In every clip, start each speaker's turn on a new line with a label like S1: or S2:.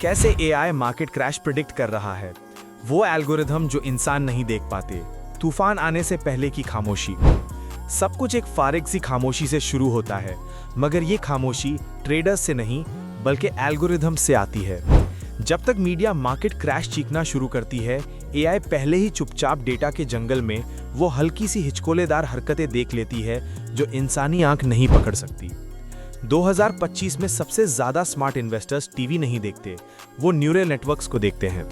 S1: कैसे AI market crash predict कर रहा है, वो एल्गोरिथम जो इंसान नहीं देख पाते। तूफान आने से पहले की खामोशी। सब कुछ एक फारिग सी खामोशी से शुरू होता है, मगर ये खामोशी ट्रेडर्स से नहीं बल्कि एल्गोरिथम से आती है। जब तक मीडिया मार्केट क्रैश चीखना शुरू करती है, एआई पहले ही चुपचाप डेटा के जंगल में वो हल्की सी हिचकोलेदार हरकतें देख लेती है जो इंसानी आंख नहीं पकड़ सकती। 2025 में सबसे ज्यादा स्मार्ट इन्वेस्टर्स टीवी नहीं देखते, वो न्यूरल नेटवर्क्स को देखते हैं।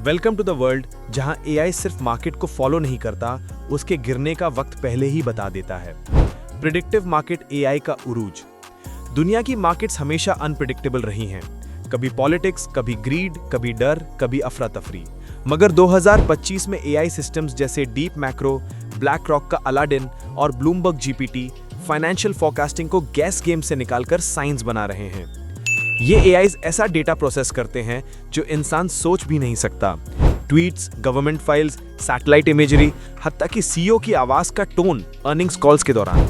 S1: वेलकम टू द वर्ल्ड जहां एआई सिर्फ मार्केट को फॉलो नहीं करता, उसके गिरने का वक्त पहले ही बता देता है। प्रिडिक्टिव मार्केट एआई का उरूज। दुनिया की मार्केट्स हमेशा अनप्रिडिक्टेबल रही हैं, कभी पॉलिटिक्स, कभी ग्रीड, कभी डर, कभी अफरा तफरी। मगर 2025 में एआई सिस्टम्स जैसे डीप मैक्रो, ब्लैक रॉक का अलाडिन और ब्लूमबर्ग जीपीटी फाइनेंशियल फोरकास्टिंग को गैस गेम से निकालकर साइंस बना रहे हैं। ये एआईज ऐसा डेटा प्रोसेस करते हैं जो इंसान सोच भी नहीं सकता। Tweets, government files, satellite imagery, हत्ता कि सीईओ की आवाज का टोन अर्निंग्स कॉल्स के दौरान।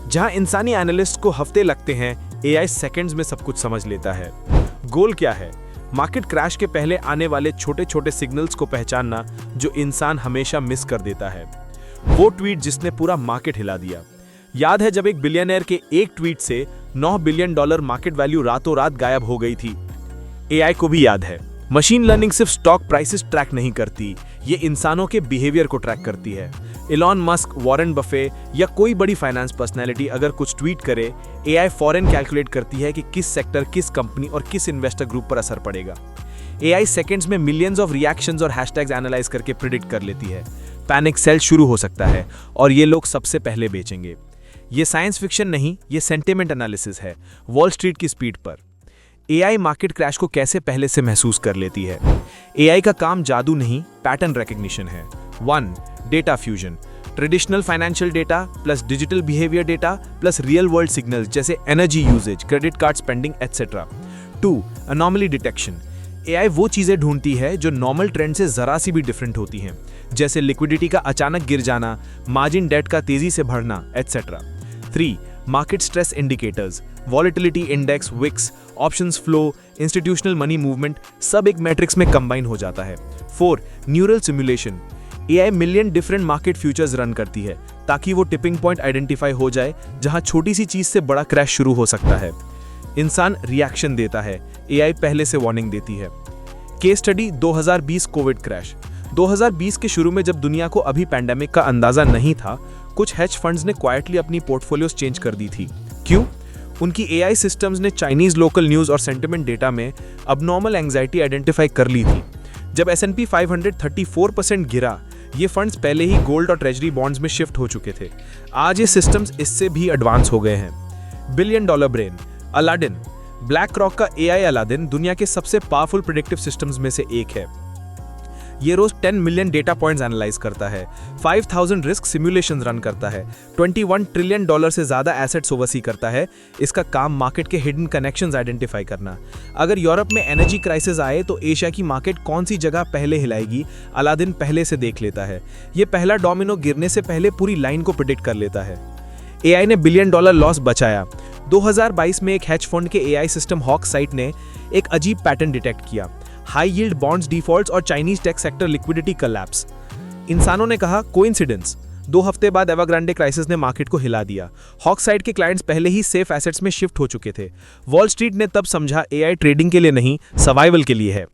S1: जहां इंसानी एनालिस्ट को हफ्ते लगते हैं, एआई सेकंड्स में सब कुछ समझ लेता है। गोल क्या है? मार्केट क्रैश के पहले आने वाले छोटे छोटे सिग्नल्स को पहचानना जो इंसान हमेशा मिस कर देता है। वो ट्वीट जिसने पूरा मार्केट हिला दिया। याद है जब एक बिलियनर के एक ट्वीट से $9 बिलियन मार्केट वैल्यू रातों रात गायब हो गई थी। एआई को भी याद है। मशीन लर्निंग सिर्फ स्टॉक प्राइसेस ट्रैक नहीं करती, ये इंसानों के बिहेवियर को ट्रैक करती है। इलॉन मस्क, वॉरेन बफे या कोई बड़ी फाइनेंस पर्सनैलिटी अगर कुछ ट्वीट करे, एआई फौरन कैलकुलेट करती है कि किस सेक्टर, किस कंपनी और किस इन्वेस्टर ग्रुप पर असर पड़ेगा। एआई सेकंड्स में मिलियंस ऑफ रिएक्शंस और हैशटैग्स एनालाइज करके प्रिडिक्ट कर लेती है। पैनिक सेल शुरू हो सकता है और ये लोग सबसे पहले बेचेंगे। ये साइंस फिक्शन नहीं, ये सेंटिमेंट एनालिसिस है, वॉल स्ट्रीट की स्पीड पर। एआई मार्केट क्रैश को कैसे पहले से महसूस कर लेती है? एआई का काम जादू नहीं, पैटर्न रिकग्निशन है। 1. Data fusion. Traditional financial data plus digital behaviour data plus real world signals जैसे energy usage, credit card spending etcetera. 2. Anomaly detection. AI वो चीजें ढूंढती है जो नॉर्मल ट्रेंड से जरा सी भी डिफरेंट होती हैं, जैसे लिक्विडिटी का अचानक गिर जाना, मार्जिन डेट का तेजी से बढ़ना etcetera. 3. Market stress indicators. Volatility index, VIX, options flow, institutional money movement सब एक मैट्रिक्स में कंबाइन हो जाता है। 4. Neural simulation. AI million different market futures run करती है ताकि वो टिपिंग पॉइंट आइडेंटिफाई हो जाए जहां छोटी सी चीज से बड़ा क्रैश शुरू हो सकता है। इंसान रिएक्शन देता है, एआई पहले से वार्निंग देती है। Case study 2020 Covid crash. 2020 के शुरू में जब दुनिया को अभी पैंडेमिक का अंदाजा नहीं था, कुछ हेज फंड्स ने क्वाइटली अपनी पोर्टफोलियोज चेंज कर दी थी। क्यों? उनकी एआई सिस्टम्स ने चाइनीज लोकल न्यूज और सेंटिमेंट डेटा में अबनॉर्मल एंजाइटी आइडेंटिफाई कर ली थी। जब S&P 500 34% गिरा, ये फंड्स पहले ही गोल्ड और ट्रेजरी बॉन्ड्स में शिफ्ट हो चुके थे। आज ये सिस्टम्स इससे भी एडवांस हो गए हैं। Billion dollar brain Aladdin. BlackRock का एआई अलाडिन दुनिया के सबसे पावरफुल प्रेडिक्टिव सिस्टम्स में से एक है। ये रोज 10 मिलियन डेटा पॉइंट्स एनालाइज करता है, 5000 रिस्क सिमुलेशंस रन करता है, $21 ट्रिलियन से ज्यादा एसेट्स ओवरसी करता है। इसका काम मार्केट के हिडन कनेक्शंस आइडेंटिफाई करना। अगर यूरोप में एनर्जी क्राइसिस आए तो एशिया की मार्केट कौन सी जगह पहले हिलाएगी, अलादिन पहले से देख लेता है। ये पहला डोमिनो गिरने से पहले पूरी लाइन को प्रिडिक्ट कर लेता है। एआई ने $1 बिलियन लॉस बचाया। 2022 में एक हेज फंड के एआई सिस्टम हॉक साइट ने एक अजीब पैटर्न डिटेक्ट किया। हाई यील्ड बॉन्ड्स डिफॉल्ट्स और Chinese tech sector liquidity collapse. इंसानों ने कहा कोइंसिडेंस। 2 हफ्ते बाद एवरग्रांडे क्राइसिस ने मार्केट को हिला दिया। हॉक साइट के क्लाइंट्स पहले ही सेफ एसेट्स में शिफ्ट हो चुके थे। वॉल स्ट्रीट ने तब समझा एआई ट्रेडिंग के लिए नहीं, सर्वाइवल के लिए है।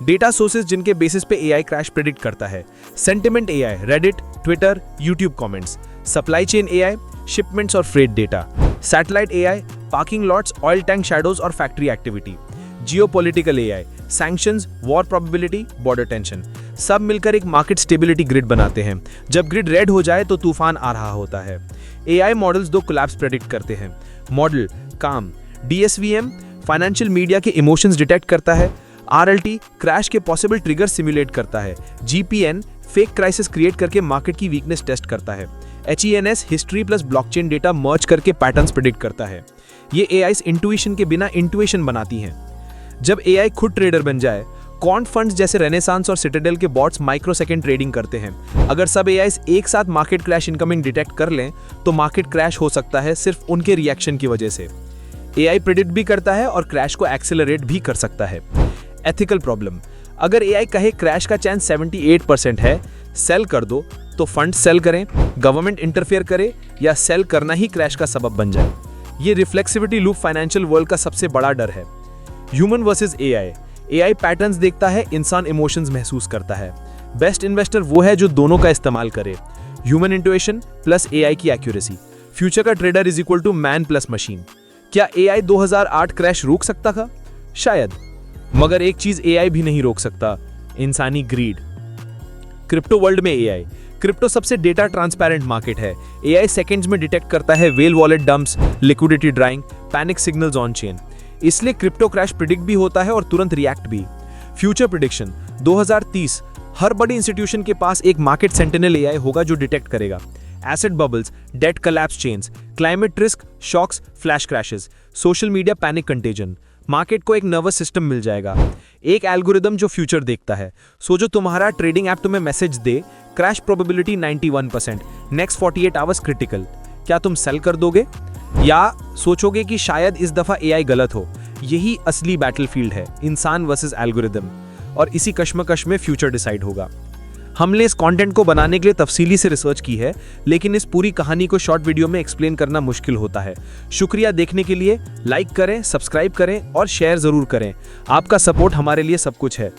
S1: डेटा सोर्सेज जिनके बेसिस पे एआई क्रैश प्रेडिक्ट करता है। Sentiment AI, Reddit, Twitter, YouTube comments. Supply chain AI, shipments और freight data. Satellite AI, parking lots, oil tank shadows और factory activity. Geopolitical AI, sanctions, war probability, border tension. सब मिलकर एक market stability grid बनाते हैं। जब grid red हो जाए तो तूफान आ रहा होता है। एआई मॉडल्स 2 कोलैप्स प्रेडिक्ट करते हैं। मॉडल काम, डीएसवीएम फाइनेंशियल मीडिया के इमोशंस डिटेक्ट करता है। आरएलटी क्रैश के पॉसिबल ट्रिगर सिमुलेट करता है। जीपीएन फेक क्राइसिस क्रिएट करके मार्केट की वीकनेस टेस्ट करता है। एचईएनएस हिस्ट्री प्लस ब्लॉकचेन डेटा मर्ज करके पैटर्न्स प्रेडिक्ट करता है। ये एआईस इंट्यूशन के बिना इंट्यूशन बनाती हैं। जब एआई खुद ट्रेडर बन जाए, क्वांट फंड्स जैसे रेनेसांस और सिटाडेल के बॉट्स माइक्रोसेकंड ट्रेडिंग करते हैं। अगर सब एआईस एक साथ मार्केट क्रैश इनकमिंग डिटेक्ट कर लें तो मार्केट क्रैश हो सकता है सिर्फ उनके रिएक्शन की वजह से। एआई प्रेडिक्ट भी करता है और क्रैश को एक्सेलरेट भी कर सकता है। एथिकल प्रॉब्लम, अगर एआई कहे क्रैश का चांस 78% है, सेल कर दो, तो फंड सेल करें, गवर्नमेंट इंटरफेयर करे या सेल करना ही क्रैश का सबब बन जाए। ये रिफ्लेक्सिविटी लूप फाइनेंशियल वर्ल्ड का सबसे बड़ा डर है। Human versus AI, AI patterns देखता है, इंसान इमोशंस महसूस करता है। बेस्ट इन्वेस्टर वो है जो दोनों का इस्तेमाल करे, ह्यूमन इंट्यूशन प्लस एआई की एक्यूरेसी। फ्यूचर का trader is equal to man plus machine. क्या एआई 2008 क्रैश रोक सकता था? शायद, मगर एक चीज एआई भी नहीं रोक सकता, इंसानी ग्रीड। क्रिप्टो वर्ल्ड में एआई, क्रिप्टो सबसे डेटा ट्रांसपेरेंट मार्केट है। एआई सेकंड्स में डिटेक्ट करता है well wallet dumps, liquidity drawing, panic signals on chain. इसलिए क्रिप्टो क्रैश प्रिडिक्ट भी होता है और तुरंत रिएक्ट भी। फ्यूचर प्रिडिक्शन 2030, हर बड़ी इंस्टीट्यूशन के पास एक मार्केट सेंटिनल एआई होगा जो डिटेक्ट करेगा asset bubbles, debt collapse chains, climate risk, shocks, flash crashes, social media panic contagion. Market को एक नर्वस सिस्टम मिल जाएगा, एक एल्गोरिदम जो फ्यूचर देखता है। सो जो तुम्हारा ट्रेडिंग ऐप तुम्हें मैसेज दे, crash probability 91%, next 48 hours critical. क्या तुम सेल कर दोगे या सोचोगे कि शायद इस दफा एआई गलत हो? यही असली बैटलफील्ड है, इंसान वर्सेस एल्गोरिदम, और इसी कश्मकश में फ्यूचर डिसाइड होगा। हमने इस कंटेंट को बनाने के लिए तफसीली से रिसर्च की है, लेकिन इस पूरी कहानी को शॉर्ट वीडियो में एक्सप्लेन करना मुश्किल होता है। शुक्रिया देखने के लिए, लाइक करें, सब्सक्राइब करें और शेयर जरूर करें। आपका सपोर्ट हमारे लिए सब कुछ है।